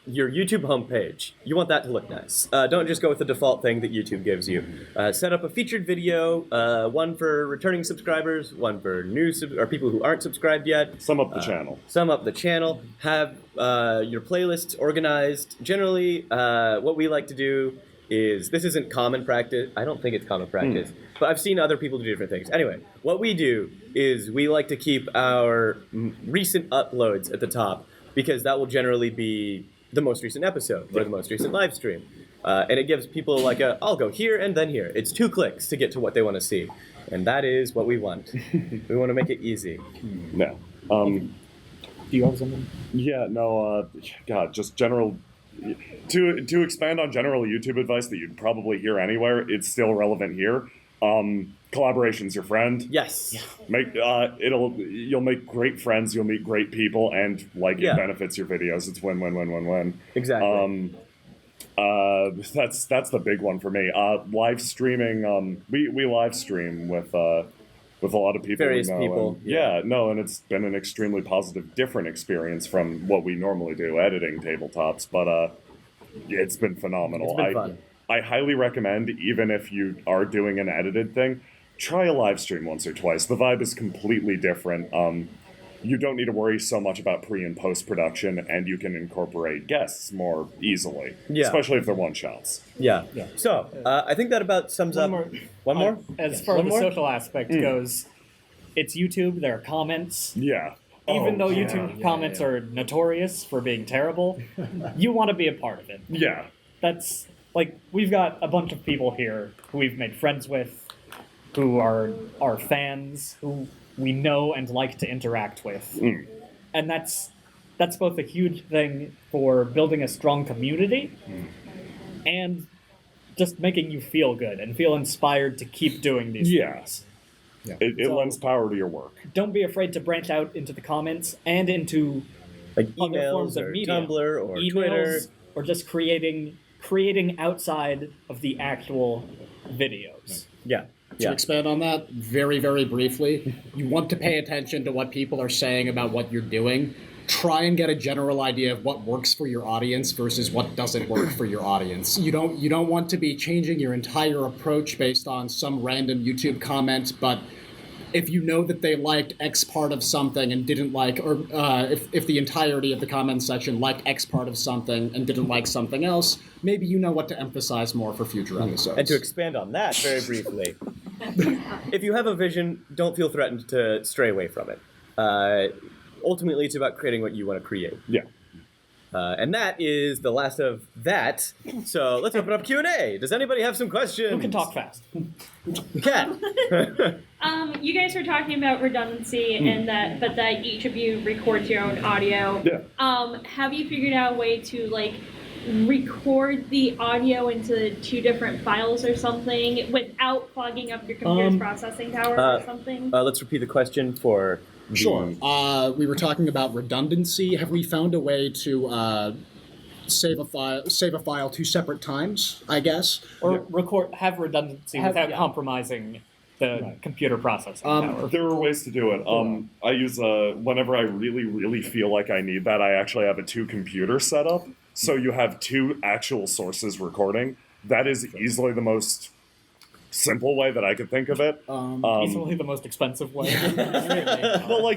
Your YouTube homepage, you want that to look nice. Don't just go with the default thing that YouTube gives you. Set up a featured video, one for returning subscribers, one for new or people who aren't subscribed yet. Sum up the channel. Sum up the channel. Have your playlists organized. Generally, what we like to do is, this isn't common practice. I don't think it's common practice, but I've seen other people do different things. Anyway, what we do is we like to keep our recent uploads at the top, because that will generally be the most recent episode or the most recent live stream. And it gives people like I'll go here and then here. It's 2 clicks to get to what they want to see. And that is what we want. We want to make it easy. No. Do you have something? Yeah, no, God, just general... To expand on general YouTube advice that you'd probably hear anywhere, it's still relevant here. Collaboration's your friend. Yes. You'll make great friends, you'll meet great people, and it benefits your videos. It's win, win, win, win, win. Exactly. That's the big one for me. Live streaming. We live stream with a lot of people. Various people. And it's been an extremely positive, different experience from what we normally do, editing tabletops. But it's been phenomenal. It's been fun. I highly recommend, even if you are doing an edited thing, try a live stream once or twice. The vibe is completely different. You don't need to worry so much about pre- and post-production, and you can incorporate guests more easily, especially if they're one-shots. Yeah. So, I think that about sums up... One more? As far as the social aspect goes, it's YouTube, there are comments. Yeah. Even though YouTube comments are notorious for being terrible, you want to be a part of it. Yeah. That's... Like, we've got a bunch of people here who we've made friends with, who are our fans, who we know and like to interact with. And that's both a huge thing for building a strong community and just making you feel good and feel inspired to keep doing these things. Yeah. It lends power to your work. Don't be afraid to branch out into the comments and into like other emails forms of or media. Tumblr or emails, Twitter. Or just creating outside of the actual videos. Yeah. To expand on that very, very briefly, you want to pay attention to what people are saying about what you're doing. Try and get a general idea of what works for your audience versus what doesn't work for your audience. You don't want to be changing your entire approach based on some random YouTube comment, but if you know that they liked X part of something and didn't like, or if the entirety of the comment section liked X part of something and didn't like something else, maybe you know what to emphasize more for future episodes. And to expand on that very briefly, if you have a vision, don't feel threatened to stray away from it. ultimately, it's about creating what you want to create. Yeah. And that is the last of that. So let's open up Q&A. Does anybody have some questions? Who can talk fast? Cat. You guys were talking about redundancy and that each of you records your own audio. Yeah. Have you figured out a way to record the audio into two different files or something without clogging up your computer's processing power or something? Let's repeat the question for... Sure. We were talking about redundancy. Have we found a way to save a file two separate times, I guess? Or have redundancy without compromising the computer processing power. There are ways to do it. I use whenever I really, really feel like I need that, I actually have a 2-computer setup. So you have 2 actual sources recording. That is easily the most simple way that I could think of it. Easily the most expensive way. Well,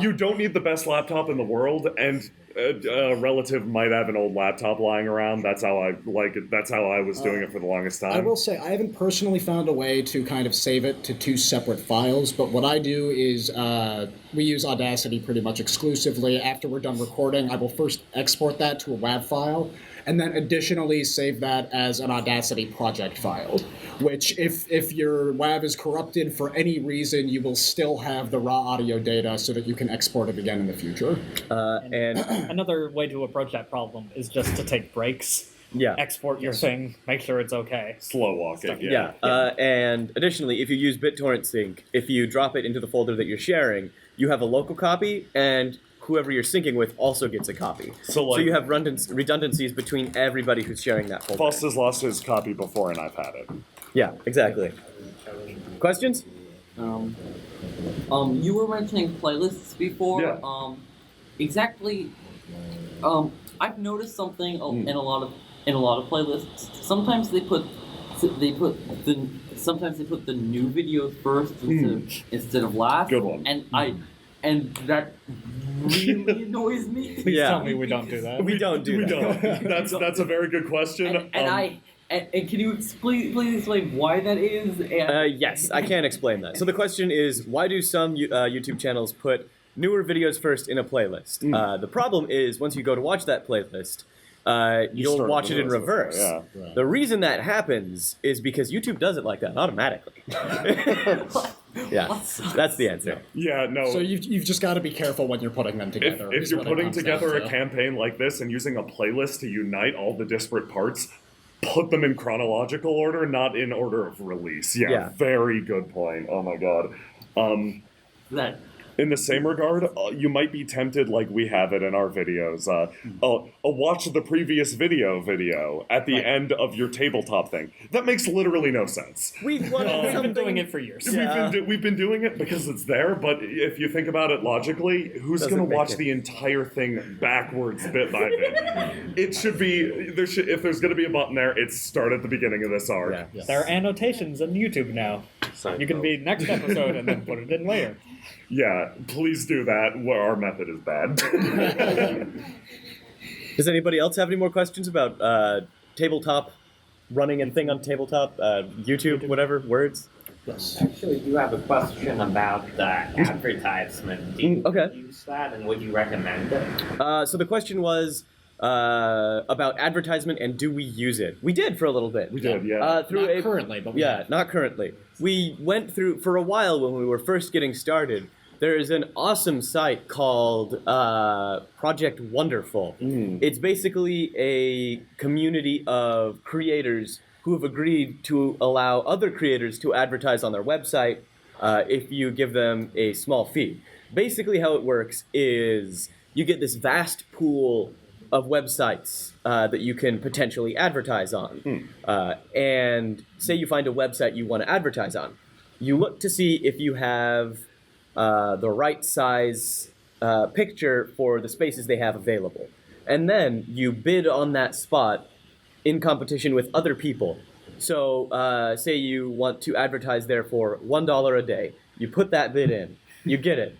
you don't need the best laptop in the world, and a relative might have an old laptop lying around. That's how I like it. That's how I was doing it for the longest time. I will say, I haven't personally found a way to kind of save it to 2 separate files, but what I do is we use Audacity pretty much exclusively. After we're done recording, I will first export that to a WAV file, and then additionally save that as an Audacity project file, which if your WAV is corrupted for any reason, you will still have the raw audio data so that you can export it again in the future. And another way to approach that problem is just to take breaks. Yeah. Export your thing, make sure it's okay. Slow walk it, Yeah. And additionally, if you use BitTorrent Sync, if you drop it into the folder that you're sharing, you have a local copy, and whoever you're syncing with also gets a copy. So you have redundancies between everybody who's sharing that folder. Foss has lost his copy before, and I've had it. Yeah, exactly. Questions? You were mentioning playlists before. Yeah. Exactly. I've noticed something in a lot of playlists. Sometimes they put the new videos first instead of last. Good one. And that really annoys me. Please tell me we don't do that. We don't do that. That's a very good question. And can you please explain why that is? Yes, I can explain that. So the question is, why do some YouTube channels put newer videos first in a playlist? The problem is, once you go to watch that playlist, you'll watch it in reverse. Yeah. Right. The reason that happens is because YouTube does it like that automatically. Yeah, that's the answer. Yeah, no. So you've just got to be careful when you're putting them together. If is you're what it putting comes together down a to. campaign like this and using a playlist to unite all the disparate parts, put them in chronological order, not in order of release. Yeah. Very good point. Oh my god. That In the same regard, you might be tempted, like we have it in our videos, watch the previous video at the end of your tabletop thing. That makes literally no sense. We've We've been doing it for years. We've been doing it because it's there, but if you think about it logically, who's Doesn't going to make watch it. the entire thing backwards bit by bit? It should be, if there's going to be a button there, it's start at the beginning of this arc. Yeah. There are annotations on YouTube now. You can be next episode and then put it in later. Yeah, please do that. Our method is bad. Does anybody else have any more questions about tabletop, running a thing on tabletop, YouTube, whatever, words? Yes. Actually, you have a question about advertisement. Do you Okay. use that, and would you recommend it? So the question was about advertisement and do we use it? We did for a little bit. We did, yeah. Through Not currently, but we yeah, have. not currently. We went through for a while when we were first getting started. There is an awesome site called Project Wonderful. It's basically a community of creators who have agreed to allow other creators to advertise on their website if you give them a small fee. Basically how it works is you get this vast pool of websites that you can potentially advertise on. And say you find a website you want to advertise on. You look to see if you have the right size picture for the spaces they have available. And then you bid on that spot in competition with other people. So say you want to advertise there for $1 a day. You put that bid in, you get it.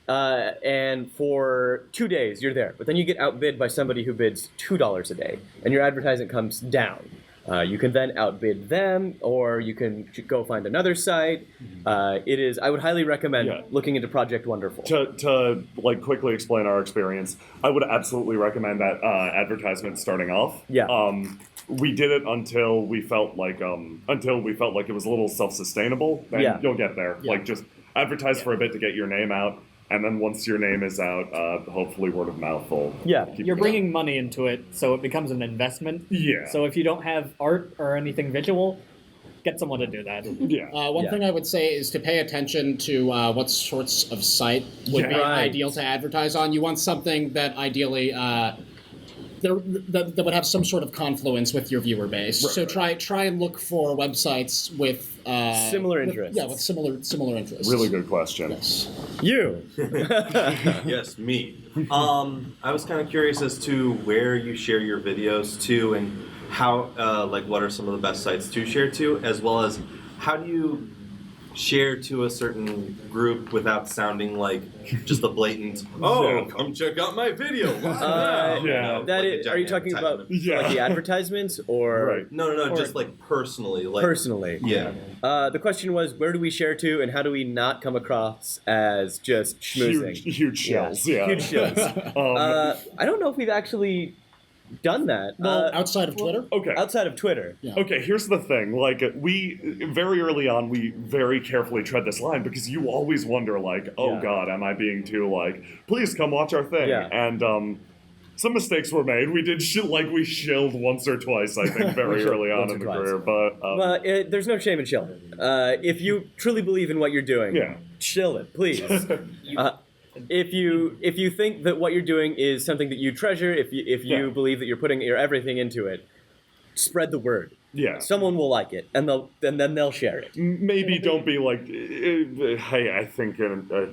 And for 2 days, you're there. But then you get outbid by somebody who bids $2 a day, and your advertising comes down. You can then outbid them, or you can go find another site. I would highly recommend looking into Project Wonderful. To like quickly explain our experience, I would absolutely recommend that advertisement starting off. Yeah. We did it until we felt like it was a little self-sustainable. Then you'll get there. Yeah. Like just advertise for a bit to get your name out, and then once your name is out, hopefully word of mouth will. Keep You're going. bringing money into it, so it becomes an investment. Yeah. So if you don't have art or anything visual, get someone to do that. Yeah. One thing I would say is to pay attention to what sorts of site would be ideal to advertise on. You want something that ideally that would have some sort of confluence with your viewer base. Right, so try and look for websites with Similar interests. with similar interests. Really good question. Yes. You. Yes, me. I was kind of curious as to where you share your videos to, and how, what are some of the best sites to share to, as well as how do you share to a certain group without sounding like just a blatant, come check out my video. Are you talking about like the advertisements or? Right. No, just like personally. Personally. Yeah. The question was, where do we share to, and how do we not come across as just schmoozing? Huge shills. Yeah. Huge shills. I don't know if we've actually done that. Well, outside of Twitter. Okay. Outside of Twitter. Yeah. Okay, here's the thing. Like, we, very early on, we very carefully tread this line because you always wonder, like, oh God, am I being too, like, please come watch our thing. Yeah. And, some mistakes were made. We did we shilled once or twice, I think, very early on in the career. But, well, there's no shame in shilling. If you truly believe in what you're doing, shill it, please. If you think that what you're doing is something that you treasure, if you believe that you're putting your everything into it, spread the word. Yeah. Someone will like it, and then they'll share it. Maybe don't be like, hey, I think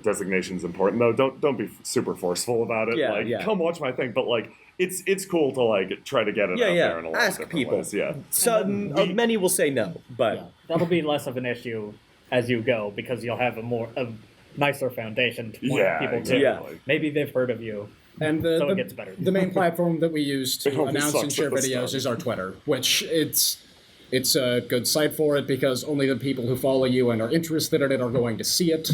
designation's important though. Don't be super forceful about it. Come watch my thing, but like it's cool to like try to get it out there in a lot of Ask different people. ways. Yeah. Some many will say no, but That'll be less of an issue as you go because you'll have a nicer foundation to point people to. Exactly. Maybe they've heard of you. And So it gets better. The main platform that we use It to always announce and sucks share at the videos start. is our Twitter, which it's a good site for it because only the people who follow you and are interested in it are going to see it.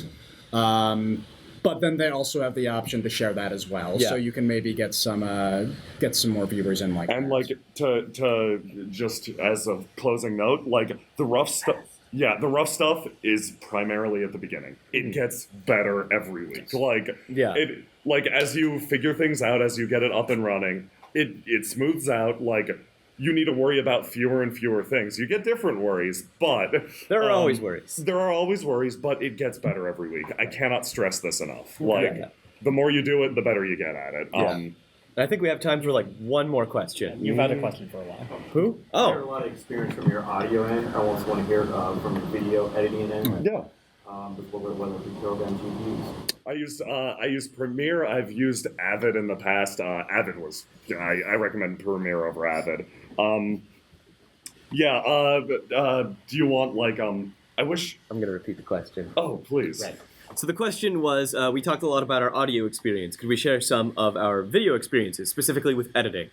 But then they also have the option to share that as well, so you can maybe get some more viewers in like. And like to just as a closing note, like the rough stuff. Yeah, the rough stuff is primarily at the beginning. It gets better every week. Like as you figure things out, as you get it up and running, it smooths out. Like you need to worry about fewer and fewer things. You get different worries, but there are always worries. There are always worries, but it gets better every week. I cannot stress this enough. The more you do it, the better you get at it. I think we have time for like one more question. You've had a question for a while. Who? I heard a lot of experience from your audio end. I also want to hear from your video editing end. Yeah. What the programs you've used. I used Premiere. I've used Avid in the past. Avid was, I recommend Premiere over Avid. Do you want like I wish I'm gonna repeat the question. Oh, please. Right. So the question was, we talked a lot about our audio experience. Could we share some of our video experiences, specifically with editing?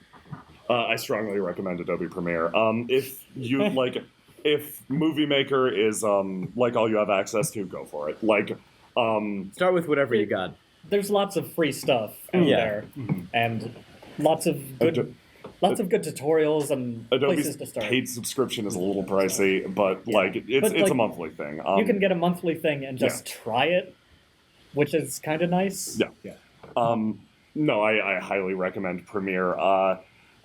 I strongly recommend Adobe Premiere. If you like, if Movie Maker is like all you have access to, go for it. Like, start with whatever you got. There's lots of free stuff out there, and lots of good tutorials and Adobe's places to start. paid subscription is a little pricey, but like it's a monthly thing. You can get a monthly thing and just try it, which is kind of nice. Yeah. No, I highly recommend Premiere.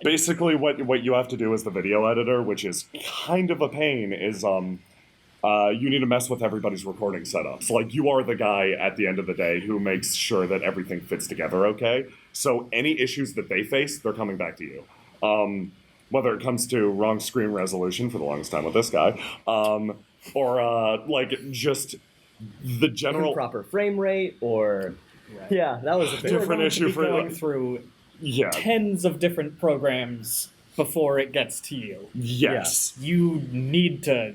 Basically, what you have to do as the video editor, which is kind of a pain, is you need to mess with everybody's recording setups. Like, you are the guy at the end of the day who makes sure that everything fits together okay. So any issues that they face, they're coming back to you. Whether it comes to wrong screen resolution for the longest time with this guy, or like just the general improper frame rate, or that was a different issue for going through Yeah. tens of different programs before it gets to you. Yes. You need to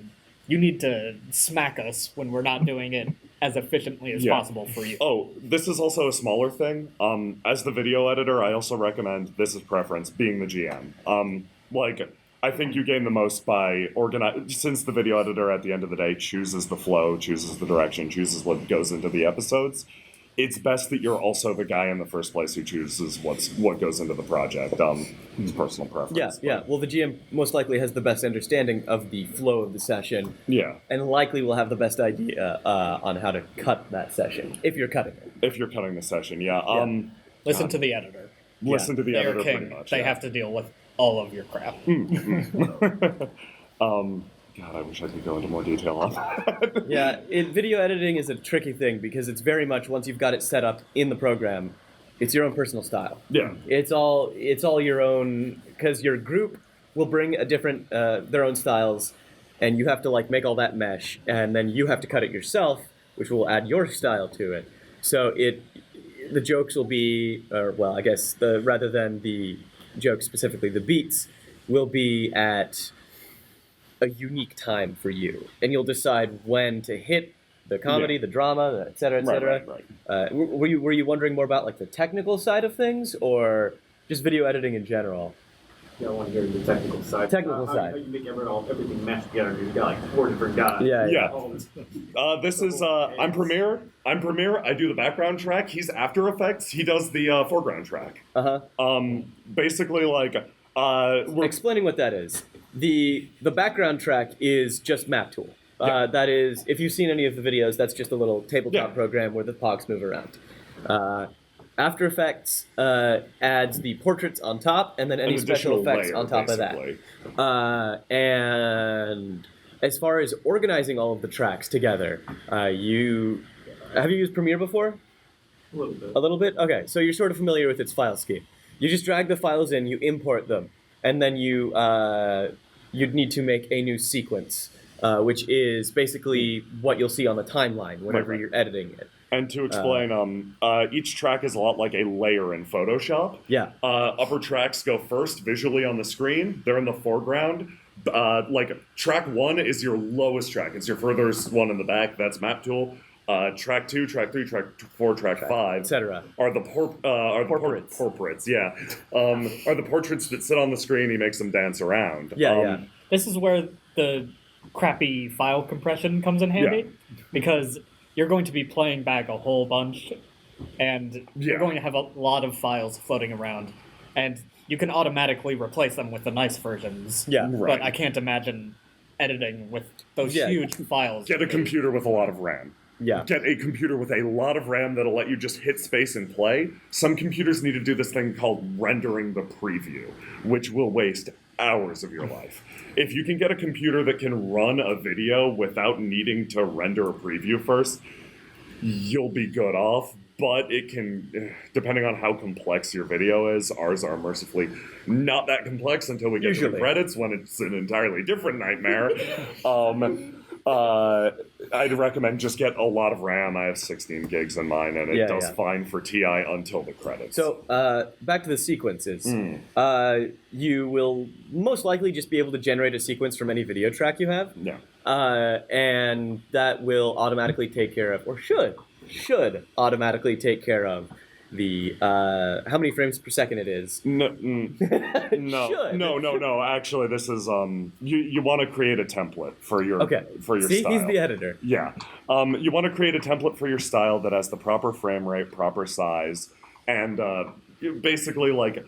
smack us when we're not doing it as efficiently as possible for you. Oh, this is also a smaller thing. As the video editor, I also recommend, this is preference, being the GM. Like, I think you gain the most by since the video editor at the end of the day chooses the flow, chooses the direction, chooses what goes into the episodes. It's best that you're also the guy in the first place who chooses what goes into the project. It's personal preference. Yeah. Well, the GM most likely has the best understanding of the flow of the session. Yeah. And likely will have the best idea on how to cut that session, if you're cutting it. If you're cutting the session, yeah. Listen to the editor. Listen to the They're editor king. pretty much. They have to deal with all of your crap. God, I wish I could go into more detail on that. Yeah, video editing is a tricky thing because it's very much, once you've got it set up in the program, it's your own personal style. Yeah. It's all your own, because your group will bring a different, their own styles, and you have to like make all that mesh, and then you have to cut it yourself, which will add your style to it. So the jokes will be, I guess rather than the jokes specifically, the beats will be at a unique time for you, and you'll decide when to hit the comedy, the drama, et cetera, et cetera. Right. Were you wondering more about like the technical side of things, or just video editing in general? Yeah, I want to hear the technical side. Technical side. How you make everything mesh together? You've got like 4 different guys. Yeah. This is I'm Premiere. I do the background track. He's After Effects. He does the foreground track. Basically, like explaining what that is. The background track is just map tool. That is, if you've seen any of the videos, that's just a little tabletop program where the pogs move around. After Effects adds the portraits on top, and then any special effects on top of that. And as far as organizing all of the tracks together, have you used Premiere before? A little bit. A little bit? Okay, so you're sort of familiar with its file scheme. You just drag the files in, you import them, and then you'd need to make a new sequence, which is basically what you'll see on the timeline whenever you're editing it. And to explain, each track is a lot like a layer in Photoshop. Yeah. Upper tracks go first visually on the screen. They're in the foreground. Like track 1 is your lowest track. It's your furthest one in the back. That's map tool. Track 2, track 3, track 4, track 5, etc. Are the portraits. Portraits, yeah. Are the portraits that sit on the screen. He makes them dance around. Yeah. This is where the crappy file compression comes in handy, because you're going to be playing back a whole bunch, and you're going to have a lot of files floating around, and you can automatically replace them with the nice versions. Yeah, But I can't imagine editing with those huge files. Get a computer with a lot of RAM. Yeah. Get a computer with a lot of RAM that'll let you just hit space and play. Some computers need to do this thing called rendering the preview, which will waste hours of your life. If you can get a computer that can run a video without needing to render a preview first, you'll be good off. But it can, depending on how complex your video is, ours are mercifully not that complex until we get to the credits, when it's an entirely different nightmare. I'd recommend just get a lot of RAM. I have 16 gigs in mine, and it does fine for TI until the credits. So, back to the sequences. You will most likely just be able to generate a sequence from any video track you have. Yeah. And that will automatically take care of, or should automatically take care of, the how many frames per second it is. No. Actually, this is you want to create a template for your See, style. He's the editor. Yeah. You want to create a template for your style that has the proper frame rate, proper size, and basically like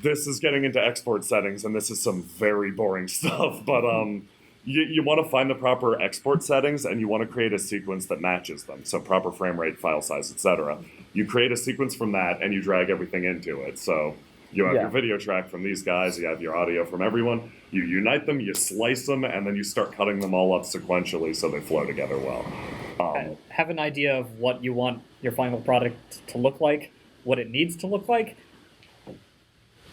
this is getting into export settings, and this is some very boring stuff, but You want to find the proper export settings, and you want to create a sequence that matches them. So proper frame rate, file size, etc. You create a sequence from that, and you drag everything into it. So you have your video track from these guys, you have your audio from everyone, you unite them, you slice them, and then you start cutting them all up sequentially so they flow together well. Have an idea of what you want your final product to look like, what it needs to look like.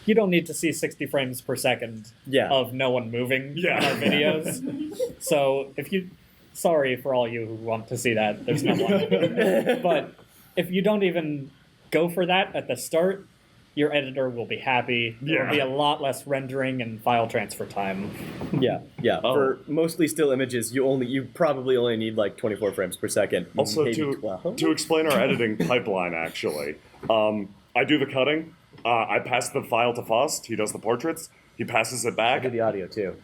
You don't need to see 60 frames per second of no one moving in our videos. So sorry for all you who want to see that, there's no one. But if you don't even go for that at the start, your editor will be happy. There will be a lot less rendering and file transfer time. For mostly still images, you probably only need like 24 frames per second. Also, to explain our editing pipeline, actually, I do the cutting. I pass the file to Faust. He does the portraits. He passes it back. I do the audio too.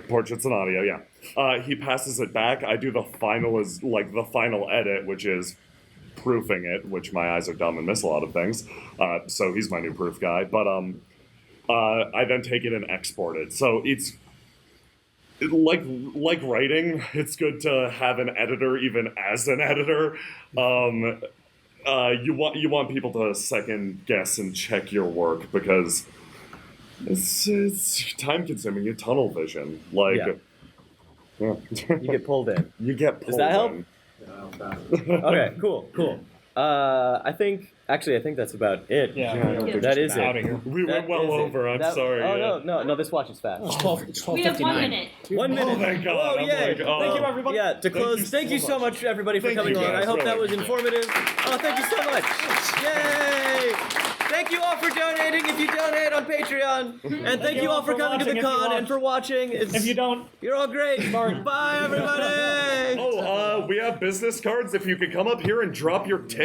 Portraits and audio, yeah. He passes it back. I do the final edit, which is proofing it, which my eyes are dumb and miss a lot of things. So he's my new proof guy. But I then take it and export it. So it's like writing. It's good to have an editor, even as an editor. You want people to second guess and check your work because it's time consuming. You tunnel vision, You get pulled in. You get pulled Does that help? in. Okay, cool. I think that's about it. That is Out it. of here. We went well over. I'm sorry. Oh no, this watch is fast. It's 12. It's 12:59. We have 1 minute. 1 minute. Oh, thank God. Oh, I'm yay. like, oh. Thank you, everybody. Yeah, to close, thank you so much, everybody, for Thank coming you, along. guys, I hope that really. was informative. Oh, thank you so much. Yay! Thank you all for donating if you donate on Patreon. And thank you all for coming to the con and for watching. If you don't, You're all great. Bye, everybody. Oh, we have business cards. If you could come up here and drop your ticket.